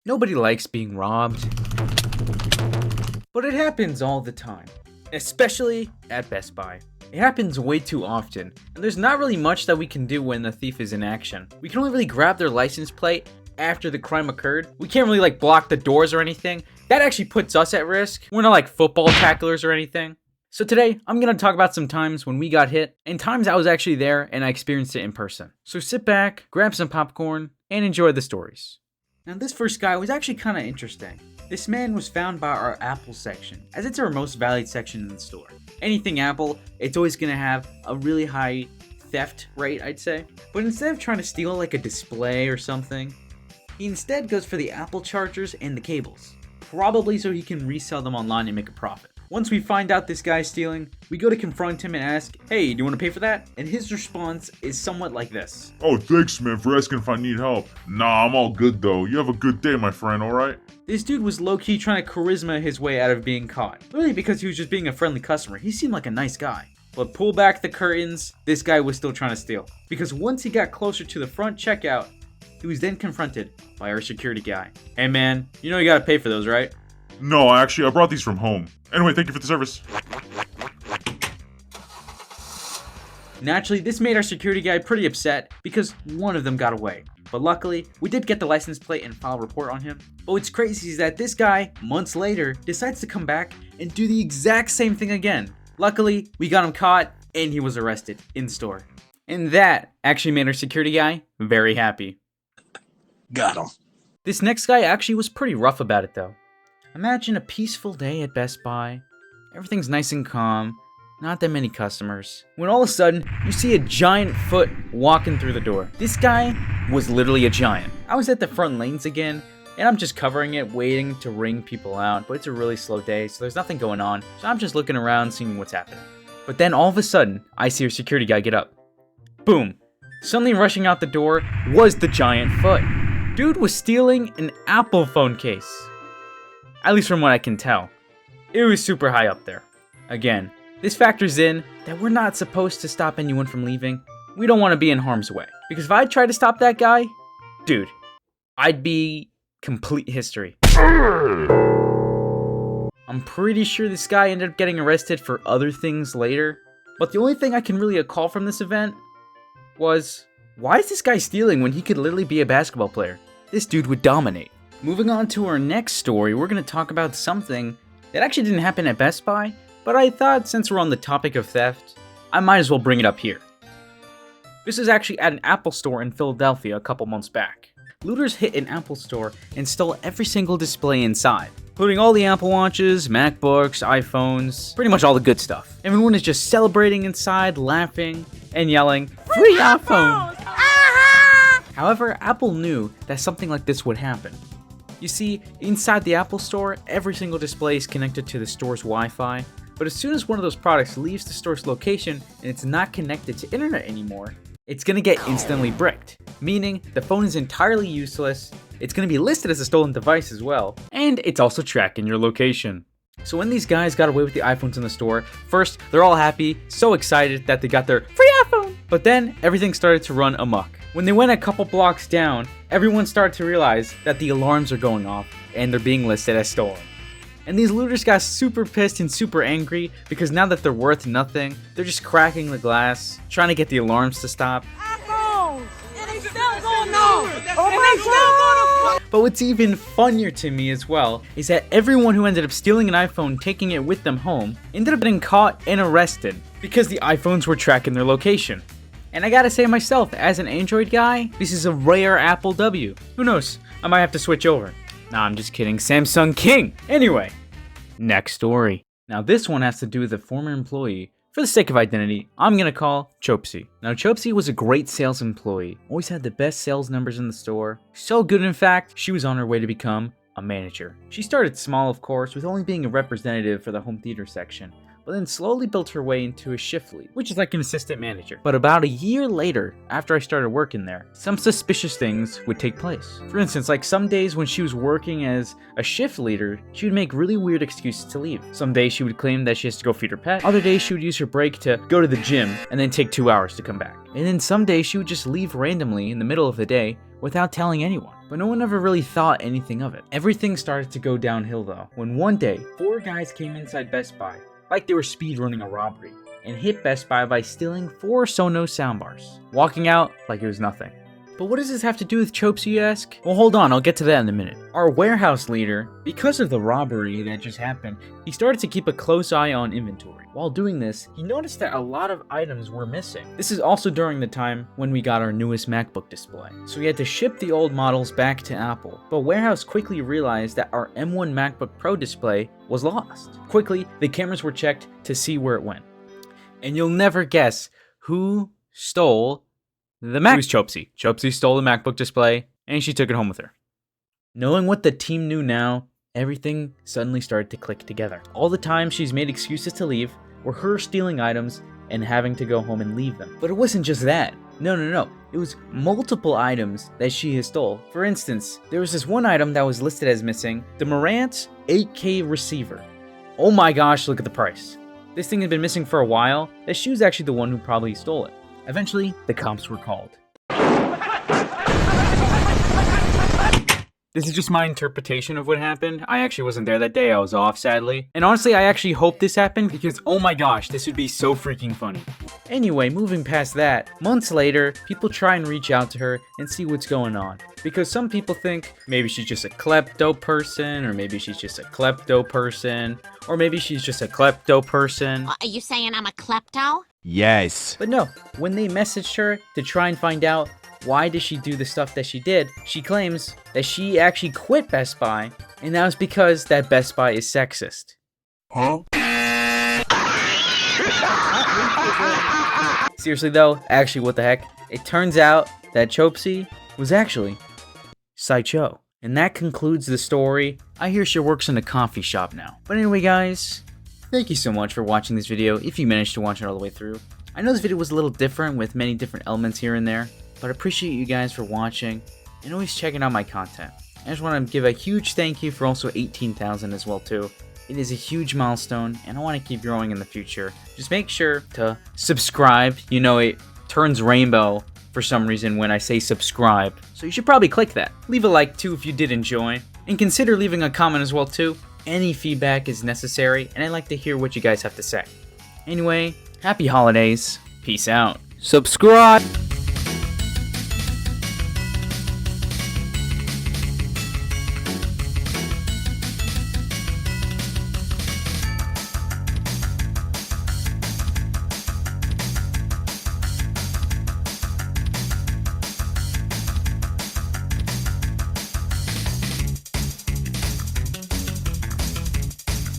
Nobody likes being robbed, but it happens all the time, especially at Best Buy. It happens way too often, and there's not really much that we can do when the thief is in action. We can only really grab their license plate after the crime occurred. We can't really block the doors or anything. That actually puts us at risk. We're not football tacklers or anything. So today, I'm going to talk about some times when we got hit, and times I was actually there and I experienced it in person. So sit back, grab some popcorn, and enjoy the stories. Now this first guy was actually kind of interesting. This man was found by our Apple section, as it's our most valued section in the store. Anything Apple, it's always going to have a really high theft rate, I'd say. But instead of trying to steal a display or something, he instead goes for the Apple chargers and the cables. Probably so he can resell them online and make a profit. Once we find out this guy's stealing, we go to confront him and ask, "Hey, do you want to pay for that?" And his response is somewhat like this. "Oh, thanks man for asking if I need help. Nah, I'm all good though. You have a good day, my friend, alright?" This dude was low-key trying to charisma his way out of being caught. Really because he was just being a friendly customer. He seemed like a nice guy. But pull back the curtains, this guy was still trying to steal. Because once he got closer to the front checkout, he was then confronted by our security guy. "Hey man, you know you gotta pay for those, right?" "No, actually, I brought these from home. Anyway, thank you for the service." Naturally, this made our security guy pretty upset because one of them got away. But luckily, we did get the license plate and file a report on him. But what's crazy is that this guy, months later, decides to come back and do the exact same thing again. Luckily, we got him caught and he was arrested in store. And that actually made our security guy very happy. Got him. This next guy actually was pretty rough about it though. Imagine a peaceful day at Best Buy. Everything's nice and calm. Not that many customers. When all of a sudden, you see a giant foot walking through the door. This guy was literally a giant. I was at the front lanes again, and I'm just covering it, waiting to ring people out. But it's a really slow day, so there's nothing going on. So I'm just looking around, seeing what's happening. But then all of a sudden, I see our security guy get up. Boom. Suddenly rushing out the door was the giant foot. Dude was stealing an Apple phone case. At least from what I can tell. It was super high up there. Again, this factors in that we're not supposed to stop anyone from leaving. We don't want to be in harm's way. Because if I tried to stop that guy, dude, I'd be complete history. I'm pretty sure this guy ended up getting arrested for other things later. But the only thing I can really recall from this event was, why is this guy stealing when he could literally be a basketball player? This dude would dominate. Moving on to our next story, we're going to talk about something that actually didn't happen at Best Buy, but I thought since we're on the topic of theft, I might as well bring it up here. This is actually at an Apple store in Philadelphia a couple months back. Looters hit an Apple store and stole every single display inside, including all the Apple Watches, MacBooks, iPhones, pretty much all the good stuff. Everyone is just celebrating inside, laughing, and yelling, "Free iPhone!" However, Apple knew that something like this would happen. You see, inside the Apple store, every single display is connected to the store's Wi-Fi, but as soon as one of those products leaves the store's location and it's not connected to internet anymore, it's gonna get instantly bricked, meaning the phone is entirely useless, it's gonna be listed as a stolen device as well, and it's also tracking your location. So when these guys got away with the iPhones in the store, first, they're all happy, so excited that they got their free iPhone, but then everything started to run amok. When they went a couple blocks down, everyone started to realize that the alarms are going off and they're being listed as stolen. And these looters got super pissed and super angry because now that they're worth nothing, they're just cracking the glass, trying to get the alarms to stop. iPhones! It is still going on! Oh my God! But what's even funnier to me as well is that everyone who ended up stealing an iPhone, taking it with them home, ended up getting caught and arrested because the iPhones were tracking their location. And I gotta say myself, as an Android guy, this is a rare Apple W. Who knows, I might have to switch over. Nah, I'm just kidding, Samsung King! Anyway, next story. Now this one has to do with a former employee. For the sake of identity, I'm gonna call Chopsy. Now Chopsy was a great sales employee, always had the best sales numbers in the store. So good in fact, she was on her way to become a manager. She started small of course, with only being a representative for the home theater section. but then slowly built her way into a shift lead, which is like an assistant manager. But about a year later, after I started working there, some suspicious things would take place. For instance, like some days when she was working as a shift leader, she would make really weird excuses to leave. Some days she would claim that she has to go feed her pet. Other days she would use her break to go to the gym and then take 2 hours to come back. And then some days she would just leave randomly in the middle of the day without telling anyone. But no one ever really thought anything of it. Everything started to go downhill though, when one day, 4 guys came inside Best Buy, like they were speed running a robbery, and hit Best Buy by stealing 4 Sonos soundbars, walking out like it was nothing. But what does this have to do with Chopsy, you ask? Well, hold on, I'll get to that in a minute. Our warehouse leader, because of the robbery that just happened, he started to keep a close eye on inventory. While doing this, he noticed that a lot of items were missing. This is also during the time when we got our newest MacBook display. So we had to ship the old models back to Apple. But Warehouse quickly realized that our M1 MacBook Pro display was lost. Quickly, the cameras were checked to see where it went. And you'll never guess who stole the Mac. It was Chopsy. Chopsy stole the MacBook display, and she took it home with her. Knowing what the team knew now, everything suddenly started to click together. All the time she's made excuses to leave were her stealing items and having to go home and leave them. But it wasn't just that. No. It was multiple items that she has stole. For instance, there was this one item that was listed as missing, the Marantz 8K receiver. Oh my gosh, look at the price. This thing had been missing for a while, that she was actually the one who probably stole it. Eventually, the cops were called. This is just my interpretation of what happened. I actually wasn't there that day, I was off sadly. And honestly, I actually hope this happened because oh my gosh, this would be so freaking funny. Anyway, moving past that, months later, people try and reach out to her and see what's going on. Because some people think maybe she's just a klepto person, or maybe she's just a klepto person, or maybe she's just a klepto person. Are you saying I'm a klepto? Yes. But no, when they messaged her to try and find out why did she do the stuff that she did, she claims that she actually quit Best Buy, and that was because that Best Buy is sexist. Huh? Seriously though, actually what the heck? It turns out that Chopsy was actually Sideshow. And that concludes the story. I hear she works in a coffee shop now. But anyway guys, thank you so much for watching this video if you managed to watch it all the way through. I know this video was a little different with many different elements here and there, but I appreciate you guys for watching and always checking out my content. I just want to give a huge thank you for also 18,000 as well too. It is a huge milestone and I want to keep growing in the future. Just make sure to subscribe. You know it turns rainbow for some reason when I say subscribe, so you should probably click that. Leave a like too if you did enjoy, and consider leaving a comment as well too. Any feedback is necessary and I'd like to hear what you guys have to say. Anyway, happy holidays, peace out. Subscribe!